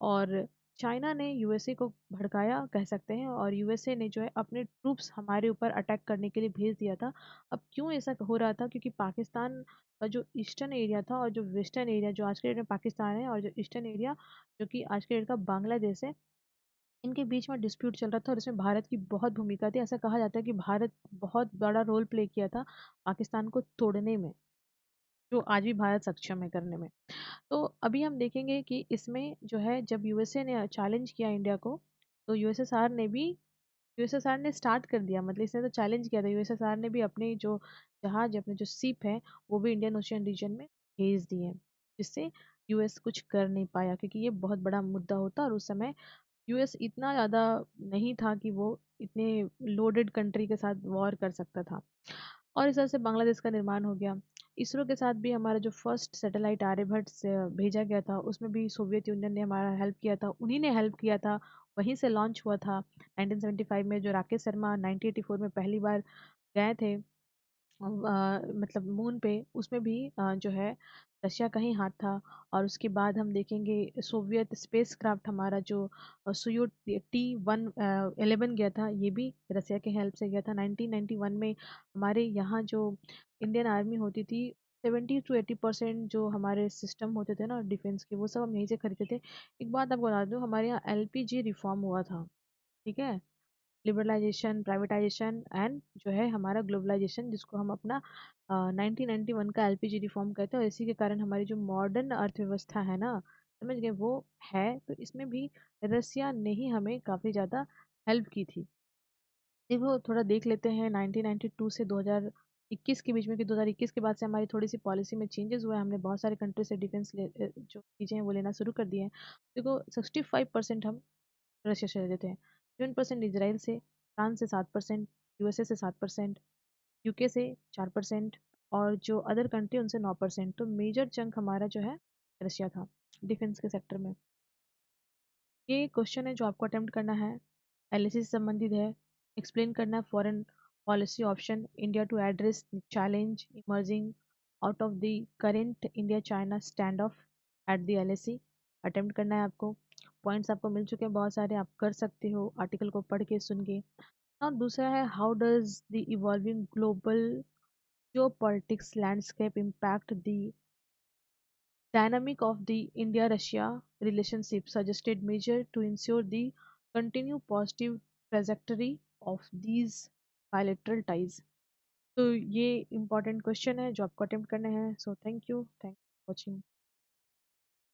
और चाइना ने यूएसए को भड़काया कह सकते हैं, और यूएसए ने जो है अपने ट्रूप्स हमारे ऊपर अटैक करने के लिए भेज दिया था। अब क्यों ऐसा हो रहा था? क्योंकि पाकिस्तान का जो ईस्टर्न एरिया था और जो वेस्टर्न एरिया जो आज के डेट में पाकिस्तान है, और जो ईस्टर्न एरिया जो कि आज के डेट का बांग्लादेश है, इनके बीच में डिस्प्यूट चल रहा था और इसमें भारत की बहुत भूमिका थी। ऐसा कहा जाता है कि भारत बहुत बड़ा रोल प्ले किया था पाकिस्तान को तोड़ने में, जो आज भी भारत सक्षम है करने में। तो अभी हम देखेंगे कि इसमें जो है, जब यूएसए ने चैलेंज किया इंडिया को, तो यूएसएसआर ने स्टार्ट कर दिया। मतलब इसने तो चैलेंज किया था, यूएसएसआर ने भी अपने जो जहाज, अपने जो शिप है, वो भी इंडियन ओशियन रीजन में भेज दिए, जिससे यूएस कुछ कर नहीं पाया, क्योंकि ये बहुत बड़ा मुद्दा होता। और उस समय यूएस इतना ज़्यादा नहीं था कि वो इतने लोडेड कंट्री के साथ वॉर कर सकता था। और इस तरह से बांग्लादेश का निर्माण हो गया। इसरो के साथ भी हमारा जो फर्स्ट सैटेलाइट आर्यभट्ट से भेजा गया था, उसमें भी सोवियत यूनियन ने हमारा हेल्प किया था, उन्हीं ने हेल्प किया था। वहीं से लॉन्च हुआ था 1975 में। जो राकेश शर्मा 1984 में पहली बार गए थे मतलब मून पे, उसमें भी जो है रशिया का ही हाथ था। और उसके बाद हम देखेंगे सोवियत स्पेस क्राफ्ट हमारा जो सुयु T-11 गया था, ये भी रसिया के हेल्प से गया था। 1991 में हमारे यहाँ जो इंडियन आर्मी होती थी, 70 to 80% जो हमारे सिस्टम होते थे ना डिफेंस के, वो सब हम यहीं से खरीदते थे। एक बात आपको बता दूं, हमारे यहाँ LPG रिफॉर्म हुआ था, ठीक है। लिबरलाइजेशन, प्राइवेटाइजेशन एंड जो है हमारा ग्लोबलाइजेशन, जिसको हम अपना 1991 का LPG रिफॉर्म कहते हैं। और इसी के कारण हमारी जो मॉडर्न अर्थव्यवस्था है ना, समझ गए, वो है। तो इसमें भी रसिया ने ही हमें काफ़ी ज़्यादा हेल्प की थी। देखो थोड़ा देख लेते हैं 1992 से 2021 के बीच में, कि 2021 के बाद से हमारी थोड़ी सी पॉलिसी में चेंजेस हुए हैं। हमने बहुत सारे कंट्री से डिफेंस जो चीज़ें हैं वो लेना शुरू कर दिए हैं। देखो 65% हम रशिया से लेते हैं, 7% इसराइल से, फ्रांस से 7%, USA से 7%, UK से 4%, और जो अदर कंट्री उनसे 9%। तो मेजर चंक हमारा जो है रशिया था डिफेंस के सेक्टर में। ये क्वेश्चन है जो आपको अटेम्प्ट करना है, LAC से संबंधित है। एक्सप्लेन करना है foreign policy option India to address challenge emerging out of the current India China stand off at the LAC। Attempt करना है आपको। पॉइंट्स आपको मिल चुके हैं बहुत सारे, आप कर सकते हो आर्टिकल को पढ़ के सुन के। और दूसरा है, how does the evolving global geopolitics landscape impact the dynamic of the India-Russia relationship, suggested measure to ensure the continued positive trajectory of these bilateral ties। तो ये important question है जो आपको attempt करना है। So thank you, thanks for watching।